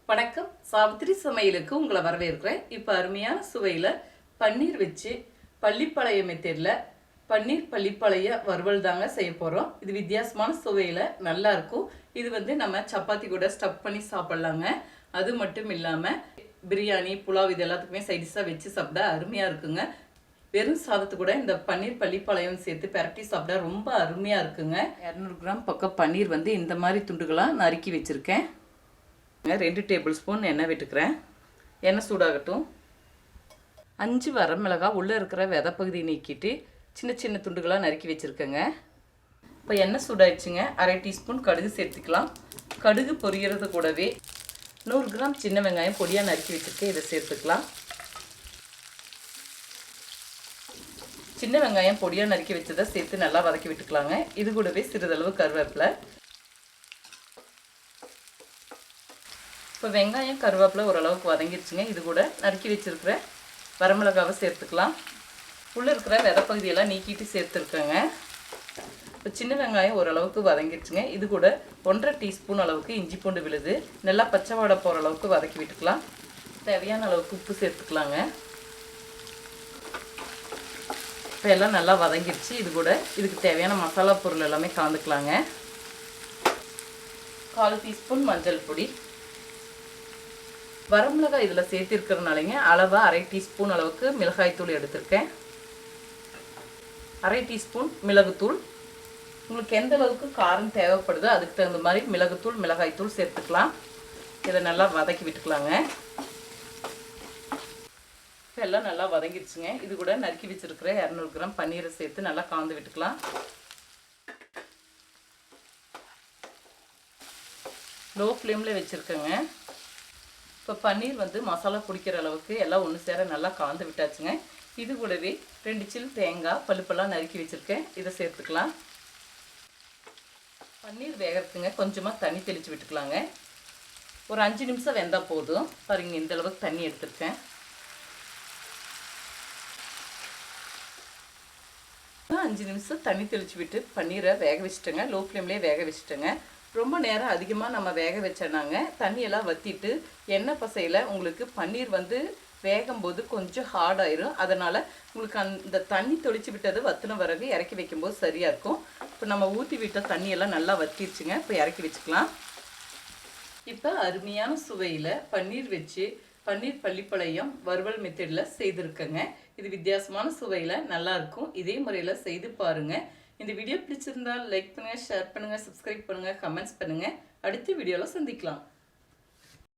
வணக்கம். சாவித்திரி சமையலுக்கு உங்களை வரவேற்கிறேன். இப்போ அருமையான சுவையில் பன்னீர் வச்சு பள்ளிப்பாளைய மெத்தேடில் பன்னீர் பள்ளிப்பாளைய வறுவல் தாங்க செய்ய போகிறோம். இது வித்தியாசமான சுவையில் நல்லா இருக்கும். இது நம்ம சப்பாத்தி கூட ஸ்டஃப் பண்ணி சாப்பிட்லாங்க. அது மட்டும் இல்லாமல் பிரியாணி, புலாவ் இது எல்லாத்துக்குமே சைடிஷாக வச்சு சாப்பிட அருமையாக இருக்குங்க. வெறும் சாதத்து கூட இந்த பன்னீர் பள்ளிப்பாளையம் சேர்த்து பெரட்டி சாப்பிட ரொம்ப அருமையாக இருக்குங்க. 200 கிராம் பக்கம் பன்னீர் இந்த மாதிரி துண்டுகளாக நறுக்கி வச்சுருக்கேன். 2 டேபிள் ஸ்பூன் எண்ணெய் விட்டுக்கிறேன். எண்ணெய் சூடாகட்டும். 5 வரமிளகாய் உள்ளே இருக்கிற விதைப்பகுதி நீக்கிட்டு சின்ன சின்ன துண்டுகளாக நறுக்கி வச்சுருக்கேங்க. இப்போ எண்ணெய் சூடாயிடுச்சுங்க. 1/2 டீஸ்பூன் கடுகு சேர்த்துக்கலாம். கடுகு பொரிகிறது கூடவே 100 கிராம் சின்ன வெங்காயம் பொடியாக நறுக்கி வச்சுருக்கேன். இதை சேர்த்துக்கலாம். சின்ன வெங்காயம் பொடியாக நறுக்கி வச்சதை சேர்த்து நல்லா வதக்கி விட்டுக்கலாங்க. இது கூடவே சிறிதளவு கருவேப்பிலை. இப்போ வெங்காயம் கருவேப்பிலை ஓரளவுக்கு வதங்கிடுச்சுங்க. இது கூட நறுக்கி வச்சுருக்கிற வரமிளகாவை சேர்த்துக்கலாம். உள்ளே இருக்கிற விதைப்பகுதியெல்லாம் நீக்கிட்டு சேர்த்துருக்கேங்க. இப்போ சின்ன வெங்காயம் ஓரளவுக்கு வதங்கிடுச்சுங்க. இது கூட 1/2 டீஸ்பூன் அளவுக்கு இஞ்சி பூண்டு விழுது நல்லா பச்சை வாடை போகிற அளவுக்கு வதக்கி விட்டுக்கலாம். தேவையான அளவுக்கு உப்பு சேர்த்துக்கலாங்க. இப்போ எல்லாம் நல்லா வதங்கிடுச்சு. இது கூட இதுக்கு தேவையான மசாலா பொருள் எல்லாமே கலந்துக்கலாங்க. 1/4 டீஸ்பூன் மஞ்சள் பொடி. வரமிளகாய் இதில் சேர்த்திருக்கிறதுனாலங்க அளவாக 1/2 டீஸ்பூன் அளவுக்கு மிளகாய்த்தூள் எடுத்திருக்கேன். 1/2 டீஸ்பூன் மிளகுத்தூள். உங்களுக்கு எந்த அளவுக்கு காரம் தேவைப்படுதோ அதுக்கு தகுந்த மாதிரி மிளகுத்தூள் மிளகாய்த்தூள் சேர்த்துக்கலாம். இதை நல்லா வதக்கி விட்டுக்கலாங்க. எல்லாம் நல்லா வதங்கிடுச்சுங்க. இது கூட நறுக்கி வச்சுருக்கிற 200 கிராம் பன்னீரை சேர்த்து நல்லா கலந்து விட்டுக்கலாம். லோ ஃப்ளேமில் வச்சுருக்கேங்க. இப்போ பன்னீர் மசாலா பிடிக்கிற அளவுக்கு எல்லாம் ஒன்று சேர நல்லா கலந்து விட்டாச்சுங்க. இது கூடவே 2 சில் தேங்காய் பழுப்பெல்லாம் நறுக்கி வச்சுருக்கேன். இதை சேர்த்துக்கலாம். பன்னீர் வேகிறதுக்குங்க கொஞ்சமாக தண்ணி தெளித்து விட்டுக்கலாங்க. ஒரு 5 நிமிஷம் வெந்தால் போதும். பாருங்க, இந்த அளவுக்கு தண்ணி எடுத்துருக்கேன். 5 நிமிஷம் தண்ணி தெளித்து விட்டு பன்னீரை வேக வச்சுட்டேங்க. லோ ஃப்ளேம்லேயே வேக வச்சுட்டேங்க. ரொம்ப நேரம் அதிகமாக நம்ம வேக வச்சோன்னாங்க தண்ணியெல்லாம் வற்றிட்டு எண்ணெய் பசையில் உங்களுக்கு பன்னீர் வேகும்போது கொஞ்சம் ஹார்ட் ஆயிரும். அதனால் உங்களுக்கு அந்த தண்ணி தொளிச்சு விட்டது வற்றின பிறகு இறக்கி வைக்கும்போது சரியாக இருக்கும். இப்போ நம்ம ஊற்றி விட்ட தண்ணியெல்லாம் நல்லா வற்றிடுச்சுங்க. இப்போ இறக்கி வச்சுக்கலாம். இப்போ அருமையான சுவையில் பன்னீர் வச்சு பன்னீர் பள்ளிப்பாளையம் வறுவல் மெத்தடில் செய்திருக்கேங்க. இது வித்தியாசமான சுவையில் நல்லாயிருக்கும். இதே முறையில் செய்து பாருங்கள். இந்த வீடியோ பிடிச்சிருந்தால் லைக் பண்ணுங்கள், ஷேர் பண்ணுங்கள், சப்ஸ்கிரைப் பண்ணுங்கள், கமெண்ட்ஸ் பண்ணுங்கள். அடுத்த வீடியோவில் சந்திக்கலாம்.